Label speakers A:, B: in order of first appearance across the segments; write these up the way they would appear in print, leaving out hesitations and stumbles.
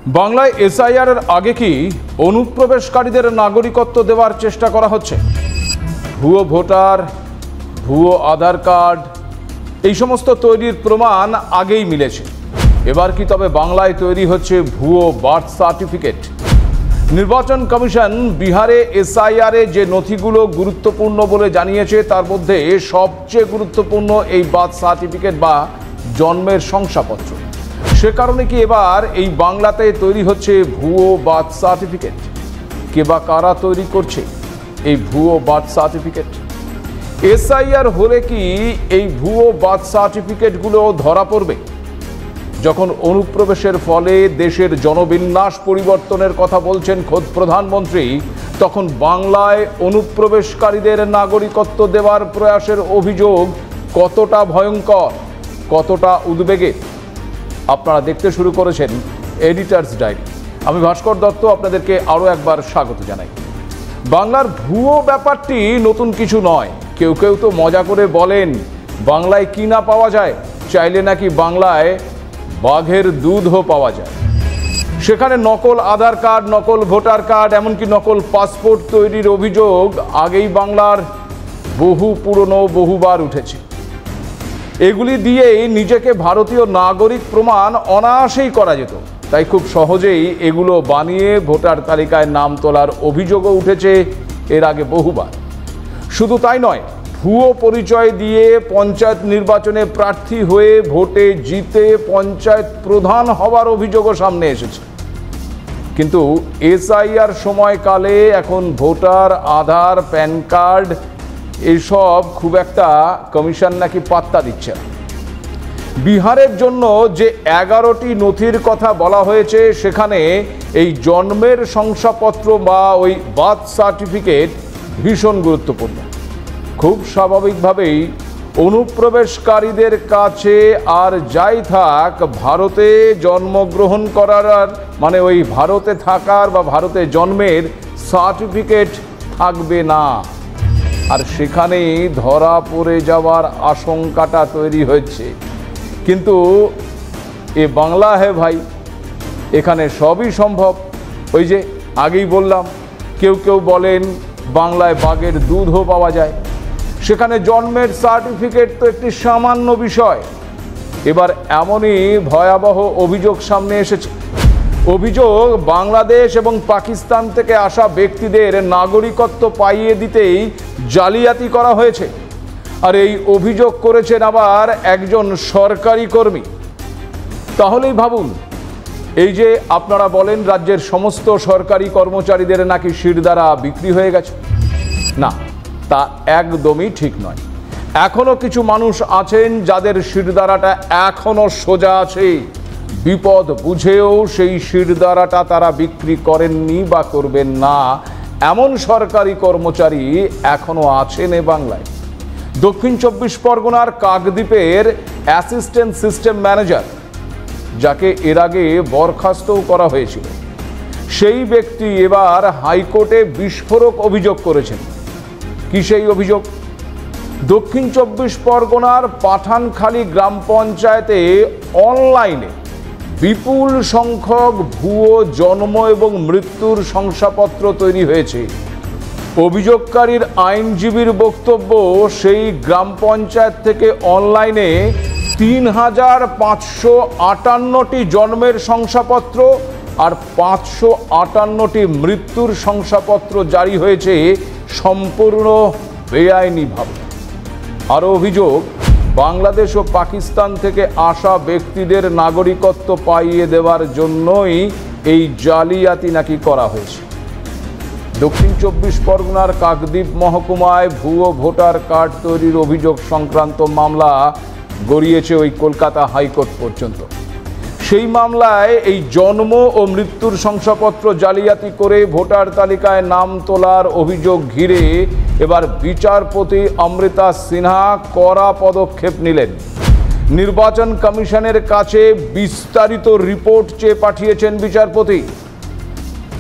A: বাংলায় এসআইআর এর আগে কি অনুপ্রবেশকারীদের নাগরিকত্ব দেওয়ার চেষ্টা করা হচ্ছে? ভুয়ো ভোটার, ভুয়ো আধার কার্ড এই সমস্ত তৈরির প্রমাণ আগেই মিলেছে। এবার কি তবে বাংলায় তৈরি হচ্ছে ভুয়ো বার্থ সার্টিফিকেট? নির্বাচন কমিশন বিহারে এসআইআর এ যে নথিগুলো গুরুত্বপূর্ণ বলে জানিয়েছে তার মধ্যে সবচেয়ে গুরুত্বপূর্ণ এই বার্থ সার্টিফিকেট বা জন্মের শংসাপত্র। সে কারণে কি এবার এই বাংলাতে তৈরি হচ্ছে ভুয়ো বার্থ সার্টিফিকেট? কে বা কারা তৈরি করছে এই ভুয়ো বার্থ সার্টিফিকেট? এসআইআর হলে কি এই ভুয়ো বার্থ সার্টিফিকেটগুলো ধরা পড়বে? যখন অনুপ্রবেশের ফলে দেশের জনবিন্যাস পরিবর্তনের কথা বলছেন খোদ প্রধানমন্ত্রী, তখন বাংলায় অনুপ্রবেশকারীদের নাগরিকত্ব দেওয়ার প্রয়াসের অভিযোগ কতটা ভয়ঙ্কর, কতটা উদ্বেগের? আপনারা দেখতে শুরু করেছেন এডিটার্স ডায়েরি। আমি ভাস্কর দত্ত আপনাদেরকে আরও একবার স্বাগত জানাই। বাংলার ভুয়ো ব্যাপারটি নতুন কিছু নয়। কেউ কেউ তো মজা করে বলেন বাংলায় কি না পাওয়া যায়, চাইলে নাকি বাংলায় বাঘের দুধও পাওয়া যায়। সেখানে নকল আধার কার্ড, নকল ভোটার কার্ড, এমনকি নকল পাসপোর্ট তৈরির অভিযোগ আগেই বাংলার বহুবার উঠেছে। এগুলি দিয়েই নিজেকে ভারতীয় নাগরিক প্রমাণ অনায়াসেই করা যেত। তাই খুব সহজেই এগুলো বানিয়ে ভোটার তালিকায় নাম তোলার অভিযোগও উঠেছে এর আগে বহুবার। শুধু তাই নয়, ভুয়ো পরিচয় দিয়ে পঞ্চায়েত নির্বাচনে প্রার্থী হয়ে ভোটে জিতে পঞ্চায়েত প্রধান হওয়ার অভিযোগও সামনে এসেছে। কিন্তু এসআইআর সময়কালে এখন ভোটার, আধার, প্যান কার্ড এইসব খুব একটা কমিশন নাকি পাত্তা দিচ্ছে না। বিহারের জন্য যে 11টি নথির কথা বলা হয়েছে সেখানে এই জন্মের শংসাপত্র বা ওই বার্থ সার্টিফিকেট ভীষণ গুরুত্বপূর্ণ। খুব স্বাভাবিকভাবেই অনুপ্রবেশকারীদের কাছে আর যাই থাক, ভারতে জন্মগ্রহণ করার মানে ওই ভারতে থাকার বা ভারতে জন্মের সার্টিফিকেট থাকবে না। আর সেখানেই ধরা পড়ে যাওয়ার আশঙ্কাটা তৈরি হচ্ছে। কিন্তু এ বাংলা হে ভাই, এখানে সবই সম্ভব। ওই যে আগেই বললাম, কেউ কেউ বলেন বাংলায় বাঘের দুধও পাওয়া যায়। সেখানে জন্মের সার্টিফিকেট তো একটি সামান্য বিষয়। এবার এমনই ভয়াবহ অভিযোগ সামনে এসেছে। অভিযোগ, বাংলাদেশ এবং পাকিস্তান থেকে আসা ব্যক্তিদের নাগরিকত্ব পাইয়ে দিতেই জালিয়াতি করা হয়েছে। আর এই অভিযোগ করেছেন আবার একজন সরকারি কর্মী। তাহলেই ভাবুন, এই যে আপনারা বলেন রাজ্যের সমস্ত সরকারি কর্মচারীদের নাকি শিরদাঁড়া বিক্রি হয়ে গেছে, না, তা একদমই ঠিক নয়। এখনো কিছু মানুষ আছেন যাদের শিরদাঁড়াটা এখনো সোজা আছে। বিপদ বুঝেও সেই শিরদাঁড়াটা তারা বিক্রি করেননি বা করবেন না, এমন সরকারি কর্মচারী এখনো আছেন এ বাংলায়। দক্ষিণ 24 পরগনার কাকদ্বীপের অ্যাসিস্ট্যান্ট সিস্টেম ম্যানেজার, যাকে এর আগে বরখাস্তও করা হয়েছিল, সেই ব্যক্তি এবার হাইকোর্টে বিস্ফোরক অভিযোগ করেছেন। কি সেই অভিযোগ? দক্ষিণ 24 পরগনার পাঠানখালী গ্রাম পঞ্চায়েতে অনলাইনে বিপুল সংখ্যক ভুয়ো জন্ম এবং মৃত্যুর শংসাপত্র তৈরি হয়েছে। অভিযোগকারীর আইনজীবীর বক্তব্য, সেই গ্রাম পঞ্চায়েত থেকে অনলাইনে ৩,৫৫৮টি জন্মের শংসাপত্র আর ৫৫৮টি মৃত্যুর শংসাপত্র জারি হয়েছে সম্পূর্ণ বেআইনিভাবে। আরও অভিযোগ, বাংলাদেশ ও পাকিস্তান থেকে আসা ব্যক্তিদের নাগরিকত্ব পাইয়ে দেওয়ার জন্যই এই জালিয়াতি নাকি করা হয়েছে। দক্ষিণ 24 পরগনার কাকদ্বীপ মহকুমায় ভুয়ো ভোটার কার্ড তৈরির অভিযোগ সংক্রান্ত মামলা গড়িয়েছে ওই কলকাতা হাইকোর্ট পর্যন্ত। সেই মামলায় এই জন্ম ও মৃত্যুর শংসাপত্র জালিয়াতি করে ভোটার তালিকায় নাম তোলার অভিযোগ ঘিরে এবার বিচারপতি অমৃতা সিনহা কড়া পদক্ষেপ নিলেন। নির্বাচন কমিশনের কাছে বিস্তারিত রিপোর্ট চেয়ে পাঠিয়েছেন বিচারপতি।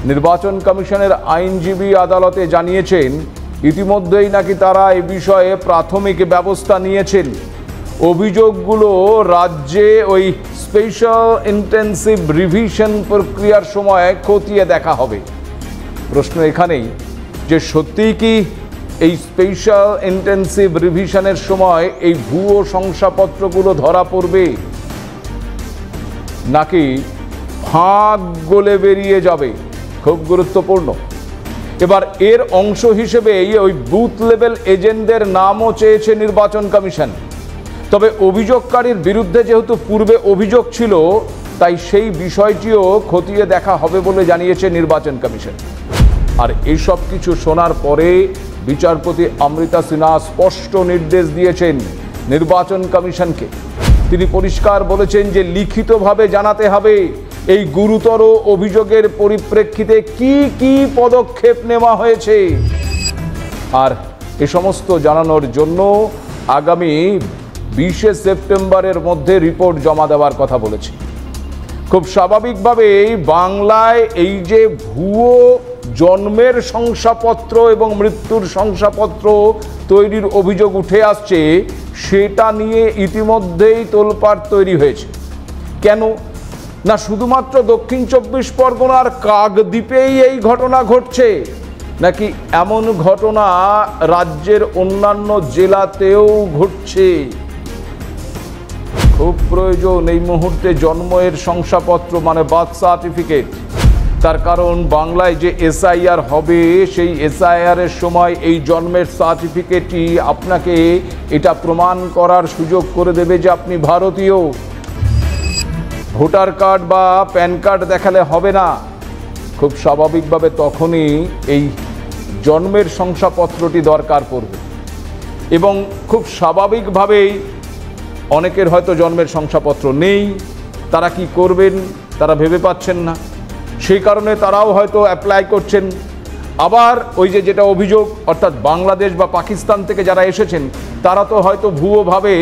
A: নির্বাচন কমিশনের আইনজীবী আদালতে জানিয়েছেন ইতিমধ্যেই নাকি তারা এ বিষয়ে প্রাথমিক ব্যবস্থা নিয়েছেন। অভিযোগগুলো রাজ্যে ওই স্পেশাল ইন্টেন্সিভ রিভিশন প্রক্রিয়ার সময় খতিয়ে দেখা হবে। প্রশ্ন এখানেই যে সত্যিই কি এই স্পেশাল ইন্টেন্সিভ রিভিশনের সময় এই ভুয়ো শংসাপত্রগুলো ধরা পড়বে, নাকি ফাঁক গলে বেরিয়ে যাবে? খুব গুরুত্বপূর্ণ। এবার এর অংশ হিসেবে ওই বুথ লেভেল এজেন্টদের নামও চেয়েছে নির্বাচন কমিশন। তবে অভিযোগকারীর বিরুদ্ধে যেহেতু পূর্বে অভিযোগ ছিল, তাই সেই বিষয়টিও খতিয়ে দেখা হবে বলে জানিয়েছে নির্বাচন কমিশন। আর এইসব কিছু শোনার পরে বিচারপতি অমৃতা সিনহা স্পষ্ট নির্দেশ দিয়েছেন নির্বাচন কমিশনকে। তিনি পরিষ্কার বলেছেন যে লিখিতভাবে জানাতে হবে এই গুরুতর অভিযোগের পরিপ্রেক্ষিতে কি কি পদক্ষেপ নেওয়া হয়েছে। আর এ সমস্ত জানানোর জন্য আগামী 20 সেপ্টেম্বরের মধ্যে রিপোর্ট জমা দেওয়ার কথা বলেছে। খুব স্বাভাবিকভাবেই বাংলায় এই যে ভুয়ো জন্মের শংসাপত্র এবং মৃত্যুর শংসাপত্র তৈরির অভিযোগ উঠে আসছে, সেটা নিয়ে ইতিমধ্যেই তোলপাড় তৈরি হয়েছে। কেন না শুধুমাত্র দক্ষিণ 24 পরগনার কাকদ্বীপেই এই ঘটনা ঘটছে, নাকি এমন ঘটনা রাজ্যের অন্যান্য জেলাতেও ঘটছে? খুব প্রয়োজন এই মুহূর্তে জন্মের শংসাপত্র মানে বার্থ সার্টিফিকেট। তার কারণ বাংলায় যে এসআইআর হবে, সেই এসআইআরের সময় এই জন্মের সার্টিফিকেটই আপনাকে এটা প্রমাণ করার সুযোগ করে দেবে যে আপনি ভারতীয়। ভোটার কার্ড বা প্যান কার্ড দেখালে হবে না। খুব স্বাভাবিকভাবে তখনই এই জন্মের শংসাপত্রটি দরকার পড়বে। এবং খুব স্বাভাবিকভাবেই অনেকের হয়তো জন্মের শংসাপত্র নেই, তারা কি করবেন তারা ভেবে পাচ্ছেন না, সেই কারণে তারাও হয়তো অ্যাপ্লাই করছেন। আবার ওই যেটা অভিযোগ, অর্থাৎ বাংলাদেশ বা পাকিস্তান থেকে যারা এসেছেন তারা তো হয়তো ভুয়োভাবে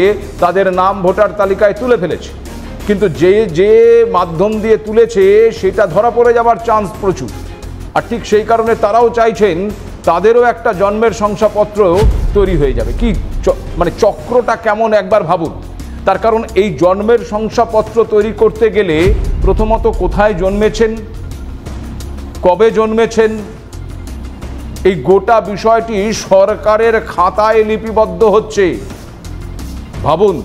A: তাদের নাম ভোটার তালিকায় তুলে ফেলেছে, কিন্তু যে মাধ্যম দিয়ে তুলেছে সেটা ধরা পড়ে যাওয়ার চান্স প্রচুর। আর ঠিক সেই কারণে তারাও চাইছেন তাদেরও একটা জন্মের শংসাপত্র তৈরি হয়ে যাবে। কি মানে চক্রটা কেমন একবার ভাবুন। তার কারণ এই জন্মের শংসাপত্র তৈরি করতে গেলে প্রথমত কোথায় জন্মেছেন, কবে জন্মেছেন, এই গোটা বিষয়টি সরকারের খাতায় লিপিবদ্ধ হচ্ছে। ভাবুন,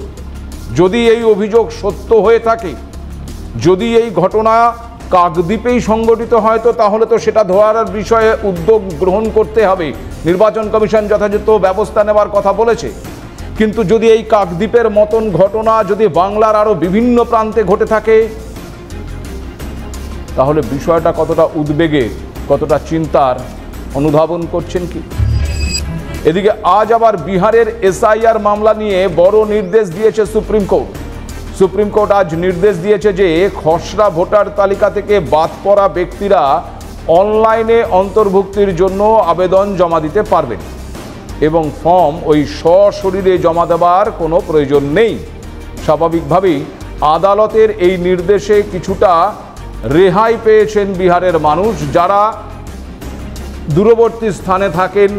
A: যদি এই অভিযোগ সত্য হয়ে থাকে, যদি এই ঘটনা কাকদ্বীপেই সংঘটিত হয়, তো তাহলে তো সেটা ধরার বিষয়ে উদ্যোগ গ্রহণ করতে হবে। নির্বাচন কমিশন যথাযথ ব্যবস্থা নেওয়ার কথা বলেছে। কিন্তু যদি এই কাকদ্বীপের মতন ঘটনা যদি বাংলার আরো বিভিন্ন প্রান্তে ঘটে থাকে, তাহলে বিষয়টা কতটা উদ্বেগের, কতটা চিন্তার অনুধাবন করছেন কি? এদিকে আজ আবার বিহারের এসআইআর মামলা নিয়ে বড় নির্দেশ দিয়েছে সুপ্রিম কোর্ট। সুপ্রিম কোর্ট আজ নির্দেশ দিয়েছে যে খসড়া ভোটার তালিকা থেকে বাদ পড়া ব্যক্তিরা অনলাইনে অন্তর্ভুক্তির জন্য আবেদন জমা দিতে পারবেন এবং ফর্ম ওই সশরীরে জমা দেওয়ার কোনো প্রয়োজন নেই। স্বাভাবিকভাবেই আদালতের এই নির্দেশে কিছুটা রেহাই পেয়েছেন বিহারের মানুষ, যারা দূরবর্তী স্থানে থাকেন।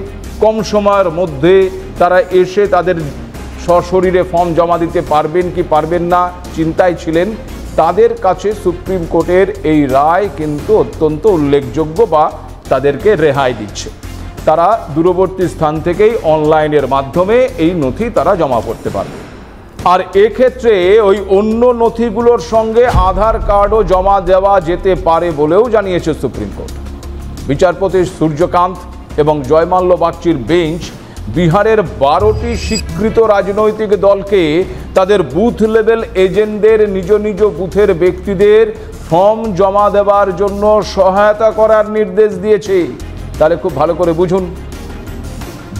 A: কম সময়ের মধ্যে তারা এসে তাদের সশরীরে ফর্ম জমা দিতে পারবেন কি পারবেন না চিন্তায় ছিলেন। তাদের কাছে সুপ্রিম কোর্টের এই রায় কিন্তু অত্যন্ত উল্লেখযোগ্য, বা তাদেরকে রেহাই দিচ্ছে। তারা দূরবর্তী স্থান থেকেই অনলাইনের মাধ্যমে এই নথি তারা জমা করতে পারবে। আর এক্ষেত্রে ওই অন্য নথিগুলোর সঙ্গে আধার কার্ডও জমা দেওয়া যেতে পারে বলেও জানিয়েছে সুপ্রিম কোর্ট। বিচারপতি সূর্যকান্ত এবং জয়মাল্য বাগচির বেঞ্চ বিহারের 12টি স্বীকৃত রাজনৈতিক দলকে তাদের বুথ লেভেল এজেন্টদের নিজ নিজ বুথের ব্যক্তিদের ফর্ম জমা দেওয়ার জন্য সহায়তা করার নির্দেশ দিয়েছে। তাহলে খুব ভালো করে বুঝুন,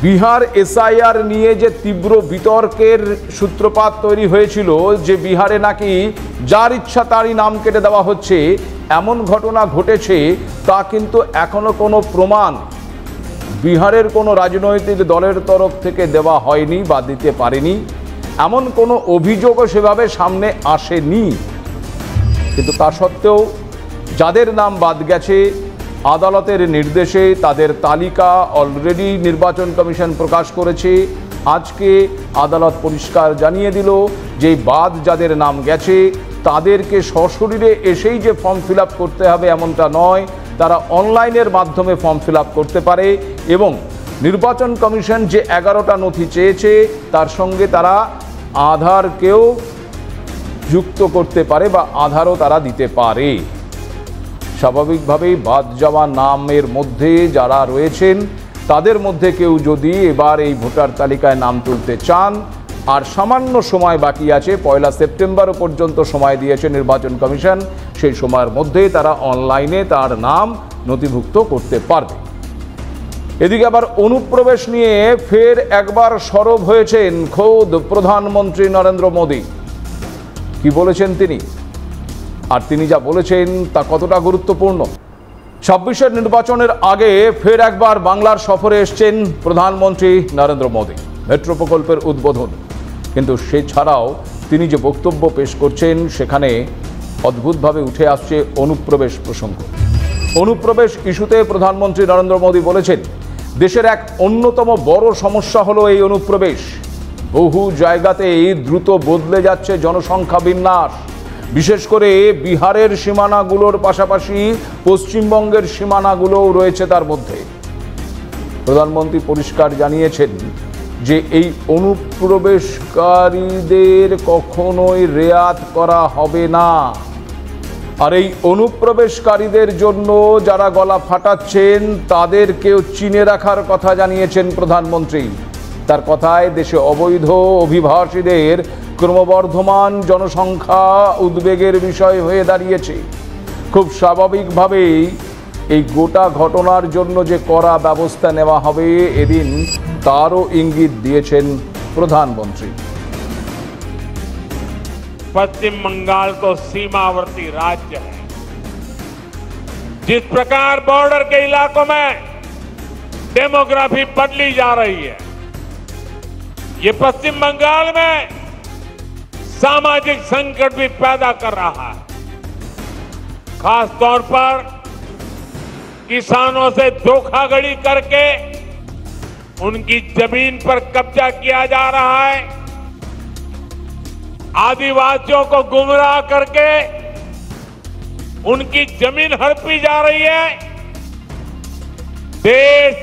A: বিহার এসআইআর নিয়ে যে তীব্র বিতর্কের সূত্রপাত তৈরি হয়েছিল, যে বিহারে নাকি যার ইচ্ছা তারই নাম কেটে দেওয়া হচ্ছে, এমন ঘটনা ঘটেছে, তা কিন্তু এখনো কোনো প্রমাণ বিহারের কোনো রাজনৈতিক দলের তরফ থেকে দেওয়া হয়নি বা দিতে পারেনি। এমন কোনো অভিযোগও সেভাবে সামনে আসেনি। কিন্তু তা সত্ত্বেও যাদের নাম বাদ গেছে, আদালতের নির্দেশে তাদের তালিকা অলরেডি নির্বাচন কমিশন প্রকাশ করেছে। আজকে আদালত পরিষ্কার জানিয়ে দিল যে বাদ যাদের নাম গেছে তাদেরকে সশরীরে এসেই যে ফর্ম ফিল আপ করতে হবে এমনটা নয়, তারা অনলাইনের মাধ্যমে ফর্ম ফিল আপ করতে পারে এবং নির্বাচন কমিশন যে 11টা নথি চেয়েছে তার সঙ্গে তারা আধারকেও যুক্ত করতে পারে বা আধারও তারা দিতে পারে। স্বাভাবিকভাবেই বাদ যাওয়া নামের মধ্যে যারা রয়েছেন তাদের মধ্যে কেউ যদি এবার এই ভোটার তালিকায় নাম তুলতে চান, আর সামান্য সময় বাকি আছে, 1 সেপ্টেম্বর পর্যন্ত সময় দিয়েছে নির্বাচন কমিশন, সেই সময়ের মধ্যে তারা অনলাইনে তার নাম নথিভুক্ত করতে পারবে। এদিকে আবার অনুপ্রবেশ নিয়ে ফের একবার সরব হয়েছেন খোদ প্রধানমন্ত্রী নরেন্দ্র মোদী। কি বলেছেন তিনি, আর তিনি যা বলেছেন তা কতটা গুরুত্বপূর্ণ? 26-এর নির্বাচনের আগে ফের একবার বাংলার সফরে এসছেন প্রধানমন্ত্রী নরেন্দ্র মোদী, মেট্রো প্রকল্পের উদ্বোধন। কিন্তু সে ছাড়াও তিনি যে বক্তব্য পেশ করছেন সেখানে অদ্ভুতভাবে উঠে আসছে অনুপ্রবেশ প্রসঙ্গ। অনুপ্রবেশ ইস্যুতে প্রধানমন্ত্রী নরেন্দ্র মোদী বলেছেন, দেশের এক অন্যতম বড় সমস্যা হলো এই অনুপ্রবেশ। বহু জায়গাতেই দ্রুত বদলে যাচ্ছে জনসংখ্যা বিন্যাস, বিশেষ করে বিহারের সীমানাগুলোর পাশাপাশি পশ্চিমবঙ্গের সীমানাগুলোও রয়েছে তার মধ্যে। প্রধানমন্ত্রী পরিষ্কার জানিয়েছেন যে এই অনুপ্রবেশকারীদের কখনোই রেয়াত করা হবে না। আর এই অনুপ্রবেশকারীদের জন্য যারা গলা ফাটাচ্ছেন তাদেরকেও চিনে রাখার কথা জানিয়েছেন প্রধানমন্ত্রী। তার কথায় দেশে অবৈধ অভিবাসীদের ক্রমবর্ধমান জনসংখ্যা উদ্বেগের বিষয় হয়ে দাঁড়িয়েছে। খুব স্বাভাবিকভাবেই এই গোটা ঘটনার জন্য যে কড়া ব্যবস্থা নেওয়া হবে এদিন তারও ইঙ্গিত দিয়েছেন প্রধানমন্ত্রী।
B: पश्चिम बंगाल तो सीमावर्ती राज्य है। जिस प्रकार बॉर्डर के इलाकों में डेमोग्राफी बदली जा रही है, ये पश्चिम बंगाल में सामाजिक संकट भी पैदा कर रहा है। खास तौर पर किसानों से धोखाधड़ी करके उनकी जमीन पर कब्जा किया जा रहा है, आदिवासियों को गुमराह करके उनकी जमीन हड़पी जा रही है। देश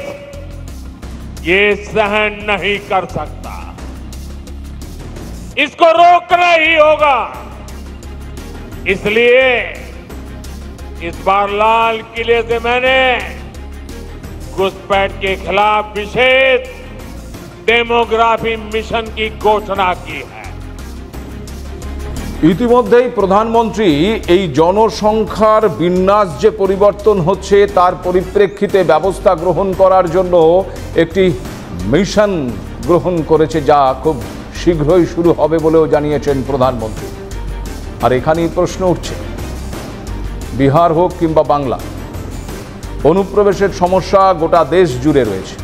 B: ये सहन नहीं कर सकता, इसको रोकना ही होगा। इसलिए इस बार लाल किले से मैंने घुसपैठ के खिलाफ विशेष डेमोग्राफी मिशन की घोषणा की है।
A: ইতিমধ্যেই প্রধানমন্ত্রী এই জনসংখ্যার বিন্যাস যে পরিবর্তন হচ্ছে তার পরিপ্রেক্ষিতে ব্যবস্থা গ্রহণ করার জন্য একটি মিশন গ্রহণ করেছে, যা খুব শীঘ্রই শুরু হবে বলেও জানিয়েছেন প্রধানমন্ত্রী। আর এখানেই প্রশ্ন উঠছে, বিহার হোক কিংবা বাংলা, অনুপ্রবেশের সমস্যা গোটা দেশ জুড়ে রয়েছে।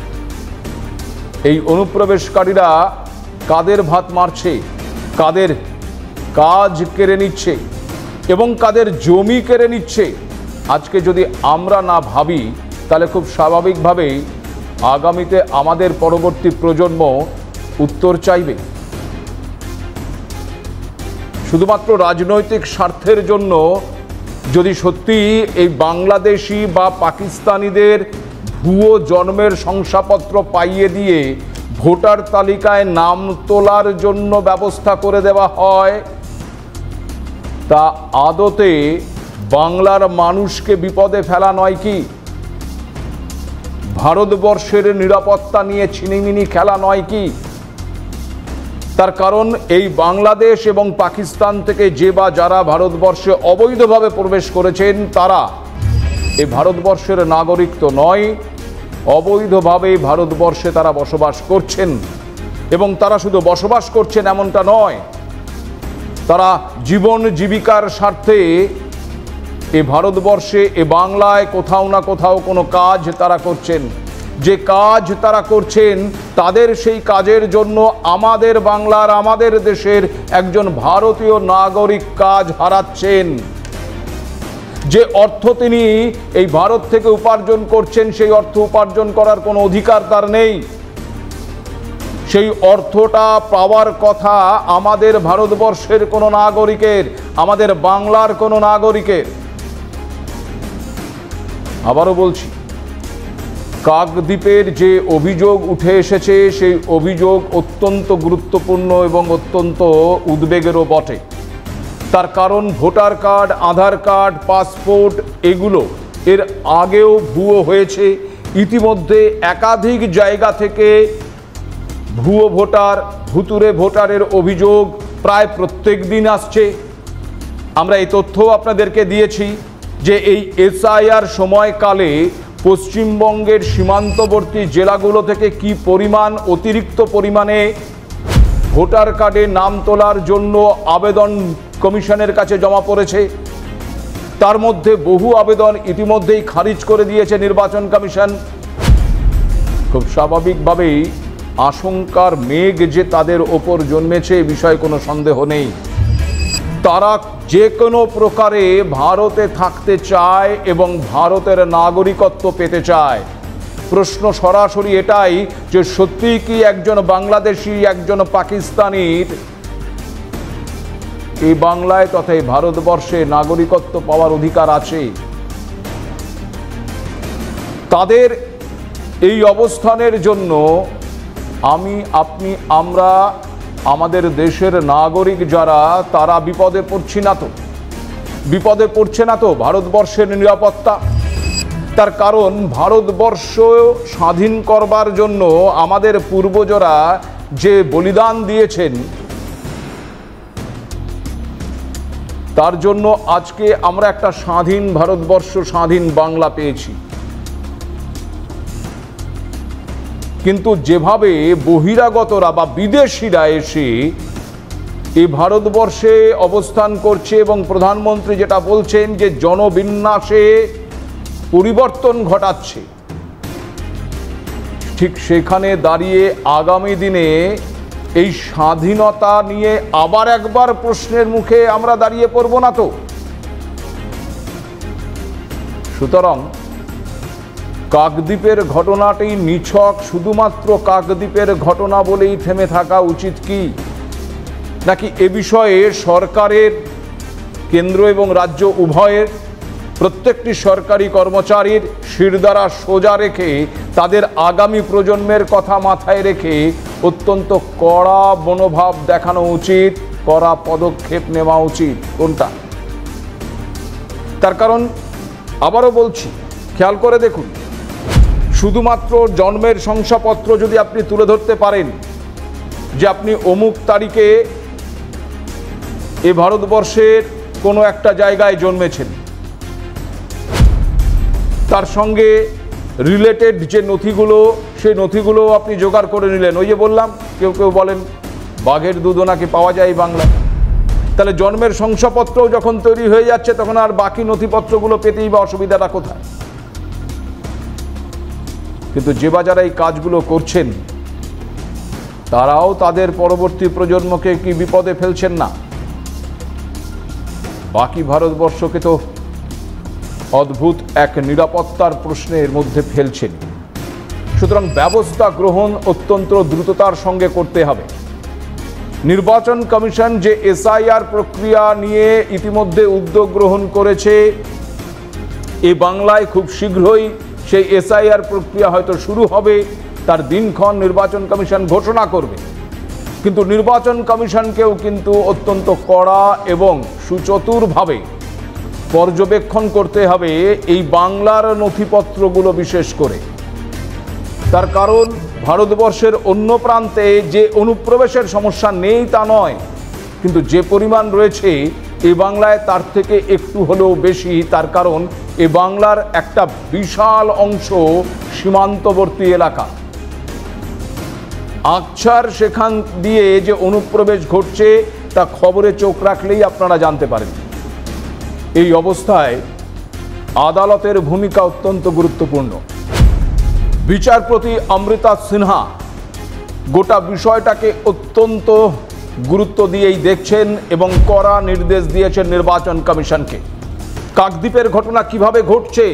A: এই অনুপ্রবেশকারীরা কাদের ভাত মারছে, কাদের কাজ কেড়ে নিচ্ছে এবং কাদের জমি কেড়ে নিচ্ছে, আজকে যদি আমরা না ভাবি তাহলে খুব স্বাভাবিকভাবেই আগামীতে আমাদের পরবর্তী প্রজন্ম উত্তর চাইবে। শুধুমাত্র রাজনৈতিক স্বার্থের জন্য যদি সত্যি এই বাংলাদেশি বা পাকিস্তানিদের ভুয়ো জন্মের শংসাপত্র পাইয়ে দিয়ে ভোটার তালিকায় নাম তোলার জন্য ব্যবস্থা করে দেওয়া হয়, তা আদতে বাংলার মানুষকে বিপদে ফেলা নয় কি? ভারতবর্ষের নিরাপত্তা নিয়ে ছিনিমিনি খেলা নয় কি? তার কারণ এই বাংলাদেশ এবং পাকিস্তান থেকে যে বা যারা ভারতবর্ষে অবৈধভাবে প্রবেশ করেছেন তারা এই ভারতবর্ষের নাগরিক তো নয়, অবৈধভাবে ভারতবর্ষে তারা বসবাস করছেন। এবং তারা শুধু বসবাস করছেন এমনটা নয়, তারা জীবন জীবিকার স্বার্থে এ ভারতবর্ষে এ বাংলায় কোথাও না কোথাও কোনো কাজ তারা করছেন। যে কাজ তারা করছেন তাদের সেই কাজের জন্য আমাদের বাংলার, আমাদের দেশের একজন ভারতীয় নাগরিক কাজ হারাচ্ছেন। যে অর্থ তিনি এই ভারত থেকে উপার্জন করছেন সেই অর্থ উপার্জন করার কোনো অধিকার তার নেই। সেই অর্থটা পাওয়ার কথা আমাদের ভারতবর্ষের কোনো নাগরিকের, আমাদের বাংলার কোনো নাগরিকের। আবারও বলছি, কাকদ্বীপের যে অভিযোগ উঠে এসেছে সেই অভিযোগ অত্যন্ত গুরুত্বপূর্ণ এবং অত্যন্ত উদ্বেগেরও বটে। তার কারণ ভোটার কার্ড, আধার কার্ড, পাসপোর্ট এগুলো এর আগেও ভুয়ো হয়েছে। ইতিমধ্যে একাধিক জায়গা থেকে ভুয়ো ভোটার, ভুতুরে ভোটারের অভিযোগ প্রায় প্রত্যেক দিন আসছে। আমরা এই তথ্যও আপনাদেরকে দিয়েছি যে এই এসআইআর সময়কালে পশ্চিমবঙ্গের সীমান্তবর্তী জেলাগুলো থেকে কি পরিমাণ অতিরিক্ত পরিমাণে ভোটার কার্ডে নাম তোলার জন্য আবেদন কমিশনের কাছে জমা পড়েছে। তার মধ্যে বহু আবেদন ইতিমধ্যেই খারিজ করে দিয়েছে নির্বাচন কমিশন। খুব স্বাভাবিকভাবেই আশঙ্কার মেঘ যে তাদের ওপর জন্মেছে এ বিষয়ে কোনো সন্দেহ নেই। তারা যে কোনো প্রকারে ভারতে থাকতে চায় এবং ভারতের নাগরিকত্ব পেতে চায়। প্রশ্ন সরাসরি এটাই যে সত্যিই কি একজন বাংলাদেশি, একজন পাকিস্তানির এই বাংলায় তথা এই ভারতবর্ষে নাগরিকত্ব পাওয়ার অধিকার আছে? তাদের এই অবস্থানের জন্য আমি, আপনি, আমরা, আমাদের দেশের নাগরিক যারা, তারা বিপদে পড়ছি না তো? বিপদে পড়ছে না তো ভারতবর্ষের নিরাপত্তা? তার কারণ ভারতবর্ষ স্বাধীন করবার জন্য আমাদের পূর্বজরা যে বলিদান দিয়েছেন, তার জন্য আজকে আমরা একটা স্বাধীন ভারতবর্ষ, স্বাধীন বাংলা পেয়েছি। কিন্তু যেভাবে বহিরাগতরা বা বিদেশিরা এসে এই ভারতবর্ষে অবস্থান করছে এবং প্রধানমন্ত্রী যেটা বলছেন যে জনবিন্যাসে পরিবর্তন ঘটাচ্ছে, ঠিক সেখানে দাঁড়িয়ে আগামী দিনে এই স্বাধীনতা নিয়ে আবার একবার প্রশ্নের মুখে আমরা দাঁড়িয়ে পড়ব না তো? সুতরাং কাকদ্বীপের ঘটনাটি নিছক শুধুমাত্র কাকদ্বীপের ঘটনা বলেই থেমে থাকা উচিত কি, নাকি এ বিষয়ে সরকারের, কেন্দ্র এবং রাজ্য উভয়ের প্রত্যেকটি সরকারি কর্মচারীর শিরদাঁড়া সোজা রেখে তাদের আগামী প্রজন্মের কথা মাথায় রেখে অত্যন্ত কড়া মনোভাব দেখানো উচিত, কড়া পদক্ষেপ নেওয়া উচিত? কোনটা? তার কারণ আবারও বলছি, খেয়াল করে দেখুন, শুধুমাত্র জন্মের শংসাপত্র যদি আপনি তুলে ধরতে পারেন যে আপনি অমুক তারিখে এ ভারতবর্ষের কোনো একটা জায়গায় জন্মেছেন, তার সঙ্গে রিলেটেড যে নথিগুলো, সেই নথিগুলো আপনি জোগাড় করে নিলেন। ওই যে বললাম, কেউ কেউ বলেন বাঘের দুধও নাকি পাওয়া যায় বাংলায়। তাহলে জন্মের শংসাপত্রও যখন তৈরি হয়ে যাচ্ছে, তখন আর বাকি নথিপত্রগুলো পেতেই বা অসুবিধাটা কোথায়? কিন্তু যে বা যারা এই কাজগুলো করছেন, তারাও তাদের পরবর্তী প্রজন্মকে কি বিপদে ফেলছেন না? বাকি ভারতবর্ষকে তো অদ্ভুত এক নিরাপত্তার প্রশ্নের মধ্যে ফেলছেন। সুতরাং ব্যবস্থা গ্রহণ অত্যন্ত দ্রুততার সঙ্গে করতে হবে। নির্বাচন কমিশন যে এসআইআর প্রক্রিয়া নিয়ে ইতিমধ্যে উদ্যোগ গ্রহণ করেছে, এই বাংলায় খুব শীঘ্রই সেই এসআইআর প্রক্রিয়া হয়তো শুরু হবে। তার দিনক্ষণ নির্বাচন কমিশন ঘোষণা করবে। কিন্তু নির্বাচন কমিশনকেও কিন্তু অত্যন্ত কড়া এবং সুচতুরভাবে পর্যবেক্ষণ করতে হবে এই বাংলার নথিপত্রগুলো বিশেষ করে। তার কারণ ভারতবর্ষের অন্য প্রান্তে যে অনুপ্রবেশের সমস্যা নেই তা নয়, কিন্তু যে পরিমাণ রয়েছে এই বাংলায় তার থেকে একটু হলেও বেশি। তার কারণ এ বাংলার একটা বিশাল অংশ সীমান্তবর্তী এলাকা। আকছার সেখান দিয়ে যে অনুপ্রবেশ ঘটছে তা খবরে চোখ রাখলেই আপনারা জানতে পারেন। এই অবস্থায় আদালতের ভূমিকা অত্যন্ত গুরুত্বপূর্ণ। বিচারপতি অমৃতা সিনহা গোটা বিষয়টাকে অত্যন্ত গুরুত্ব দিয়েই দেখছেন এবং কড়া নির্দেশ দিয়েছেন নির্বাচন কমিশনকে। কাকদ্বীপের ঘটনা কিভাবে ঘটছে,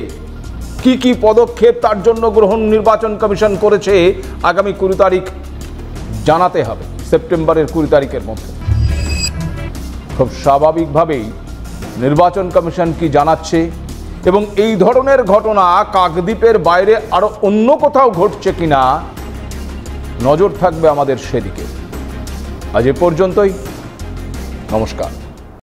A: কি কি পদক্ষেপ তার জন্য গ্রহণ নির্বাচন কমিশন করেছে, আগামী 20 তারিখ জানাতে হবে সেপ্টেম্বরের 20 তারিখের মধ্যে। খুব স্বাভাবিকভাবেই নির্বাচন কমিশন কি জানাচ্ছে এবং এই ধরনের ঘটনা কাকদ্বীপের বাইরে আরো অন্য কোথাও ঘটছে কিনা নজর থাকবে আমাদের সেদিকে। আজ এ পর্যন্তই, নমস্কার।